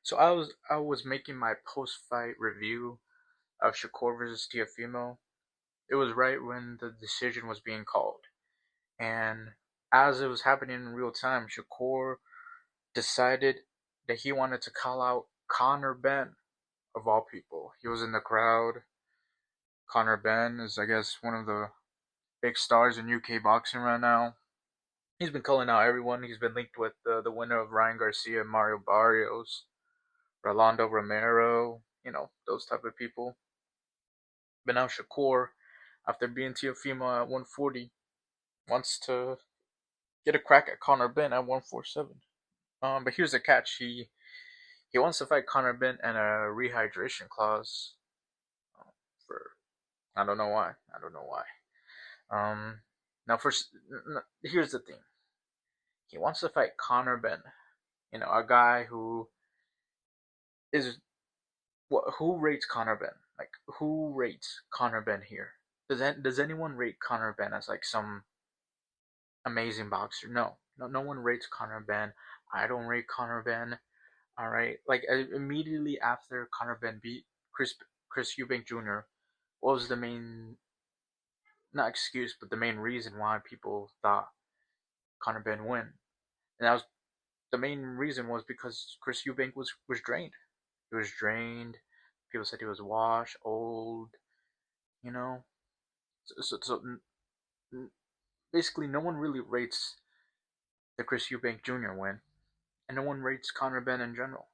So I was making my post-fight review of Shakur versus Teofimo. It was right when the decision was being called, and as it was happening in real time, Shakur decided that he wanted to call out Conor Ben of all people. He was in the crowd. Conor Ben is, I guess, one of the big stars in UK boxing right now. He's been calling out everyone. He's been linked with the winner of Ryan Garcia and Mario Barrios, Rolando Romero, those type of people. But now Shakur, after being Teofimo at 140, wants to get a crack at Conor Ben at 147. But here's the catch: he wants to fight Conor Ben and a rehydration clause. For I don't know why. I don't know why. Now first, here's the thing: he wants to fight Conor Ben. A guy who is who rates Conor Ben? Like, who rates Conor Ben here? Does anyone rate Conor Ben as like some amazing boxer? No, no one rates Conor Ben. I don't rate Conor Ben. All right, like immediately after Conor Ben beat Chris Eubank Jr., what was the main, not excuse, but the main reason why people thought Conor Ben win? And that was the main reason was because Chris Eubank was drained. He was drained. People said he was washed, old. You know, so basically, no one really rates the Chris Eubank Jr. win, and no one rates Conor Ben in general.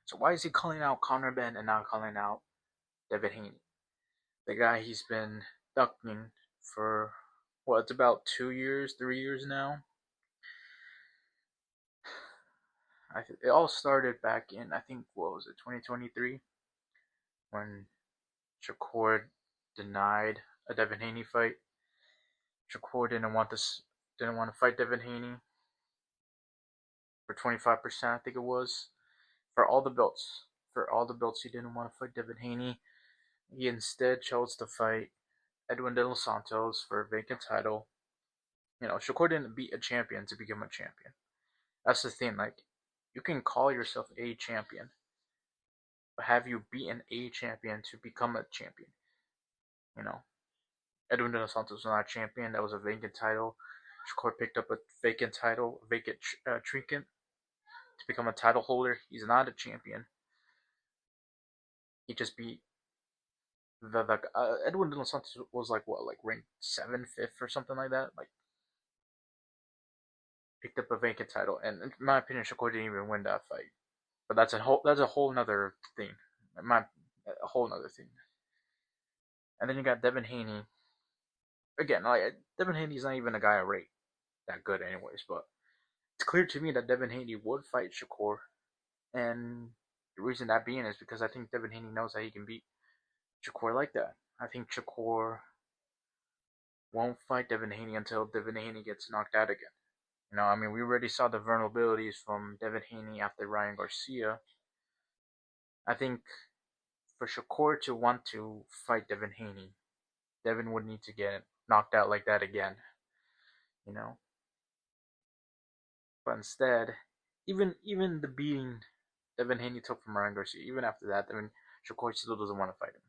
So why is he calling out Conor Ben and not calling out Devin Haney, the guy he's been ducking for what? It's about 2 years, 3 years now. It all started back in, I think, what was it, 2023, when Shakur denied a Devin Haney fight. Shakur didn't want to fight Devin Haney for 25%, I think it was, for all the belts. For all the belts, he didn't want to fight Devin Haney. He instead chose to fight Edwin De Los Santos for a vacant title. Shakur didn't beat a champion to become a champion. That's the thing. Like, you can call yourself a champion, but have you beaten a champion to become a champion? You know, Edwin De Los Santos was not a champion. That was a vacant title. Shakur picked up a vacant title, a vacant trinket to become a title holder. He's not a champion. He just beat the Edwin De Los Santos was like what, like ranked 7th, 5th, or something like that. Like, picked up a vacant title, and in my opinion, Shakur didn't even win that fight. But that's a whole nother thing. My a whole nother thing. And then you got Devin Haney. Again, like, Devin Haney's not even a guy I rate that good, anyways. But it's clear to me that Devin Haney would fight Shakur, and the reason that being is because I think Devin Haney knows that he can beat Shakur like that. I think Shakur won't fight Devin Haney until Devin Haney gets knocked out again. I mean, we already saw the vulnerabilities from Devin Haney after Ryan Garcia. I think for Shakur to want to fight Devin Haney, Devin would need to get knocked out like that again, you know. But instead, even the beating Devin Haney took from Ryan Garcia, even after that, Shakur still doesn't want to fight him.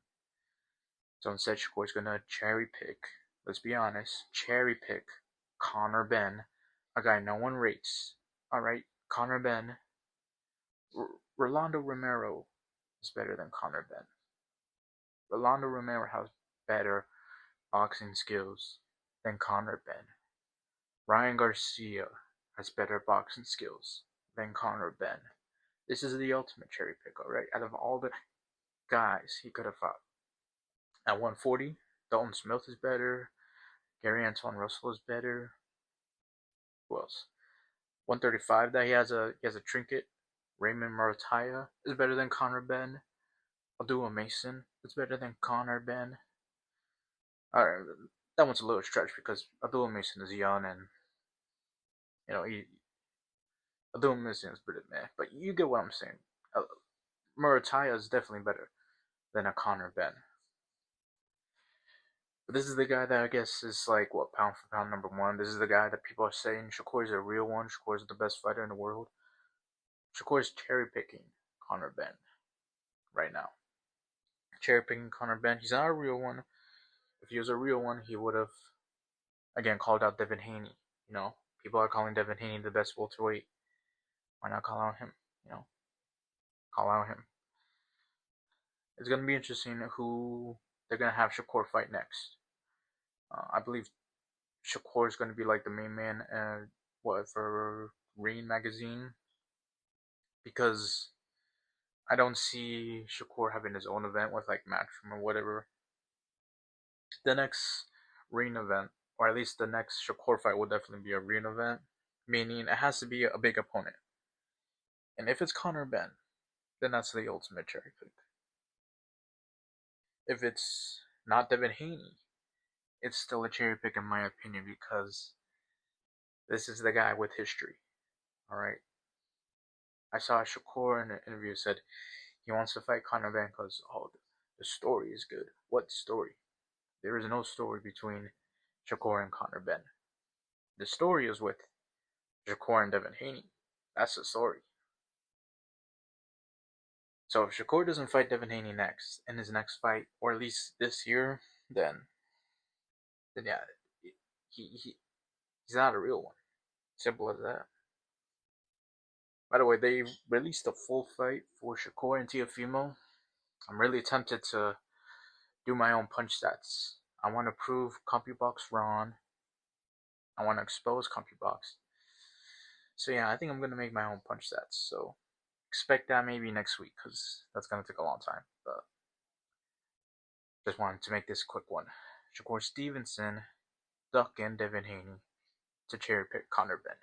So instead, Shakur's gonna cherry pick. Let's be honest, cherry pick Conor Ben, a guy no one rates. All right, Conor Ben. Rolando Romero is better than Conor Ben. Rolando Romero has better boxing skills than Conor Ben. Ryan Garcia has better boxing skills than Conor Ben. This is the ultimate cherry pick, alright? Out of all the guys he could have fought. At 140, Dalton Smith is better. Gary Antoine Russell is better. Who else? 135, that he has a trinket. Raymond Marataya is better than Conor Ben. Abdullah Mason is better than Conor Ben. Alright, that one's a little stretch because Abdullah Mason is young, and Abdullah Mason is pretty meh. But you get what I'm saying. Marataya is definitely better than a Conor Ben. But this is the guy that I guess is like, what, pound for pound number one. This is the guy that people are saying Shakur is a real one. Shakur is the best fighter in the world. Shakur is cherry picking Conor Ben right now. Cherry picking Conor Ben. He's not a real one. If he was a real one, he would have again called out Devin Haney. You know, people are calling Devin Haney the best welterweight. Why not call out him? You know, call out him. It's gonna be interesting who they're gonna have Shakur fight next. I believe Shakur is gonna be like the main man, and what for Ring magazine, because I don't see Shakur having his own event with like Matchroom or whatever. The next Ring event, or at least the next Shakur fight, will definitely be a Ring event, meaning it has to be a big opponent. And if it's Conor Ben, then that's the ultimate cherry pick. If it's not Devin Haney, it's still a cherry pick in my opinion, because this is the guy with history. Alright. I saw Shakur in an interview said he wants to fight Conor Ben because the story is good. What story? There is no story between Shakur and Conor Ben. The story is with Shakur and Devin Haney. That's the story. So if Shakur doesn't fight Devin Haney next, in his next fight, or at least this year, then yeah, he's not a real one. Simple as that. By the way, they released a full fight for Shakur and Teofimo. I'm really tempted to do my own punch stats. I want to prove CompuBox wrong. I want to expose CompuBox. So yeah, I think I'm gonna make my own punch stats. So expect that maybe next week, because that's gonna take a long time. But just wanted to make this quick one. Shakur Stevenson ducking Devin Haney to cherry pick Conor Ben.